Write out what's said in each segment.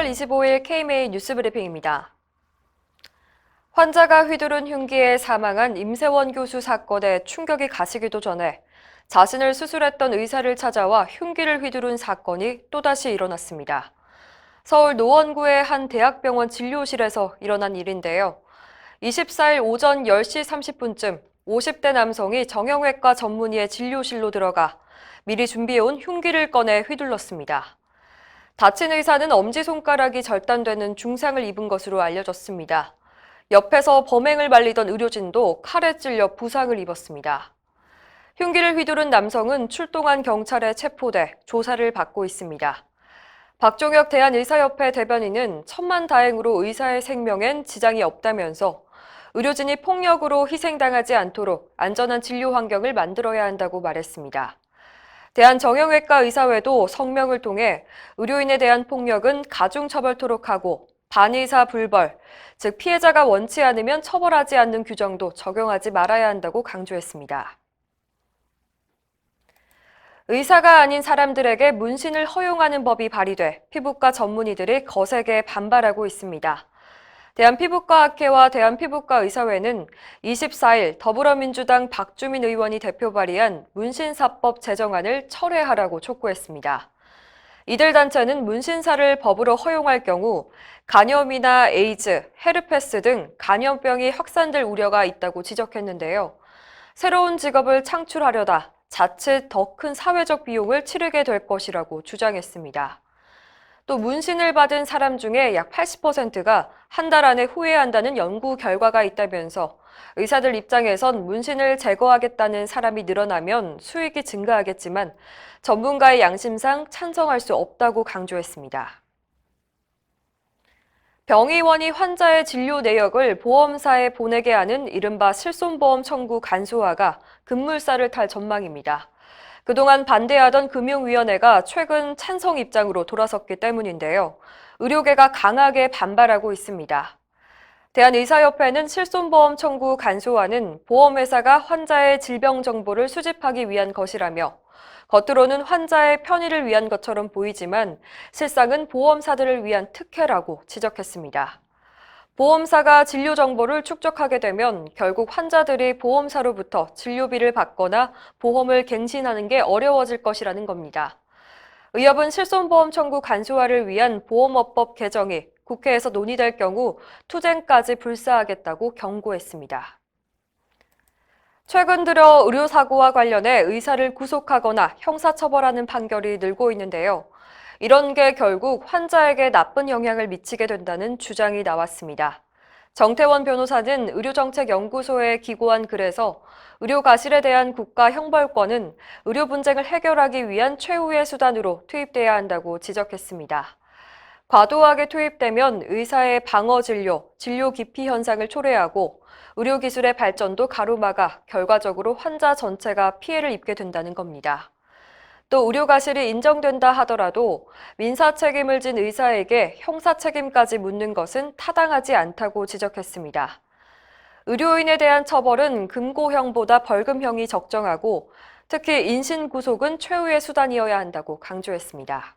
6월 25일 KMA 뉴스브리핑입니다. 환자가 휘두른 흉기에 사망한 임세원 교수 사건에 충격이 가시기도 전에 자신을 수술했던 의사를 찾아와 흉기를 휘두른 사건이 또다시 일어났습니다. 서울 노원구의 한 대학병원 진료실에서 일어난 일인데요. 24일 오전 10시 30분쯤 50대 남성이 정형외과 전문의의 진료실로 들어가 미리 준비해온 흉기를 꺼내 휘둘렀습니다. 다친 의사는 엄지손가락이 절단되는 중상을 입은 것으로 알려졌습니다. 옆에서 범행을 말리던 의료진도 칼에 찔려 부상을 입었습니다. 흉기를 휘두른 남성은 출동한 경찰에 체포돼 조사를 받고 있습니다. 박종혁 대한의사협회 대변인은 천만다행으로 의사의 생명엔 지장이 없다면서 의료진이 폭력으로 희생당하지 않도록 안전한 진료 환경을 만들어야 한다고 말했습니다. 대한정형외과 의사회도 성명을 통해 의료인에 대한 폭력은 가중처벌토록 하고 반의사 불벌, 즉 피해자가 원치 않으면 처벌하지 않는 규정도 적용하지 말아야 한다고 강조했습니다. 의사가 아닌 사람들에게 문신을 허용하는 법이 발의돼 피부과 전문의들이 거세게 반발하고 있습니다. 대한피부과학회와 대한피부과의사회는 24일 더불어민주당 박주민 의원이 대표 발의한 문신사법 제정안을 철회하라고 촉구했습니다. 이들 단체는 문신사를 법으로 허용할 경우 간염이나 에이즈, 헤르페스 등 감염병이 확산될 우려가 있다고 지적했는데요. 새로운 직업을 창출하려다 자칫 더 큰 사회적 비용을 치르게 될 것이라고 주장했습니다. 또 문신을 받은 사람 중에 약 80%가 한 달 안에 후회한다는 연구 결과가 있다면서 의사들 입장에선 문신을 제거하겠다는 사람이 늘어나면 수익이 증가하겠지만 전문가의 양심상 찬성할 수 없다고 강조했습니다. 병의원이 환자의 진료 내역을 보험사에 보내게 하는 이른바 실손보험 청구 간소화가 급물살을 탈 전망입니다. 그동안 반대하던 금융위원회가 최근 찬성 입장으로 돌아섰기 때문인데요. 의료계가 강하게 반발하고 있습니다. 대한의사협회는 실손보험 청구 간소화는 보험회사가 환자의 질병 정보를 수집하기 위한 것이라며 겉으로는 환자의 편의를 위한 것처럼 보이지만 실상은 보험사들을 위한 특혜라고 지적했습니다. 보험사가 진료 정보를 축적하게 되면 결국 환자들이 보험사로부터 진료비를 받거나 보험을 갱신하는 게 어려워질 것이라는 겁니다. 의협은 실손보험 청구 간소화를 위한 보험업법 개정이 국회에서 논의될 경우 투쟁까지 불사하겠다고 경고했습니다. 최근 들어 의료사고와 관련해 의사를 구속하거나 형사처벌하는 판결이 늘고 있는데요. 이런 게 결국 환자에게 나쁜 영향을 미치게 된다는 주장이 나왔습니다. 정태원 변호사는 의료정책연구소에 기고한 글에서 의료과실에 대한 국가 형벌권은 의료 분쟁을 해결하기 위한 최후의 수단으로 투입돼야 한다고 지적했습니다. 과도하게 투입되면 의사의 방어 진료, 진료 기피 현상을 초래하고 의료기술의 발전도 가로막아 결과적으로 환자 전체가 피해를 입게 된다는 겁니다. 또 의료과실이 인정된다 하더라도 민사 책임을 진 의사에게 형사 책임까지 묻는 것은 타당하지 않다고 지적했습니다. 의료인에 대한 처벌은 금고형보다 벌금형이 적정하고 특히 인신구속은 최후의 수단이어야 한다고 강조했습니다.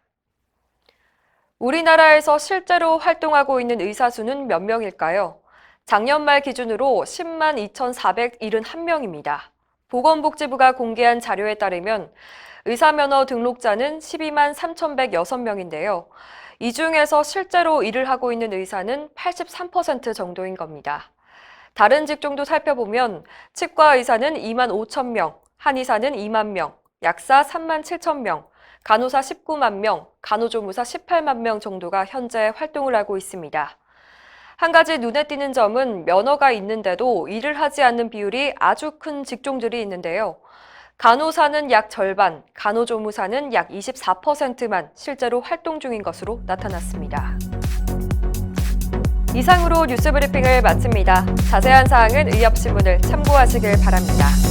우리나라에서 실제로 활동하고 있는 의사 수는 몇 명일까요? 작년 말 기준으로 10만 2,471명입니다. 보건복지부가 공개한 자료에 따르면 의사면허 등록자는 12만 3,106명인데요. 이 중에서 실제로 일을 하고 있는 의사는 83% 정도인 겁니다. 다른 직종도 살펴보면 치과 의사는 2만 5천 명, 한의사는 2만 명, 약사 3만 7천 명, 간호사 19만 명, 간호조무사 18만 명 정도가 현재 활동을 하고 있습니다. 한 가지 눈에 띄는 점은 면허가 있는데도 일을 하지 않는 비율이 아주 큰 직종들이 있는데요. 간호사는 약 절반, 간호조무사는 약 24%만 실제로 활동 중인 것으로 나타났습니다. 이상으로 뉴스브리핑을 마칩니다. 자세한 사항은 의협신문을 참고하시길 바랍니다.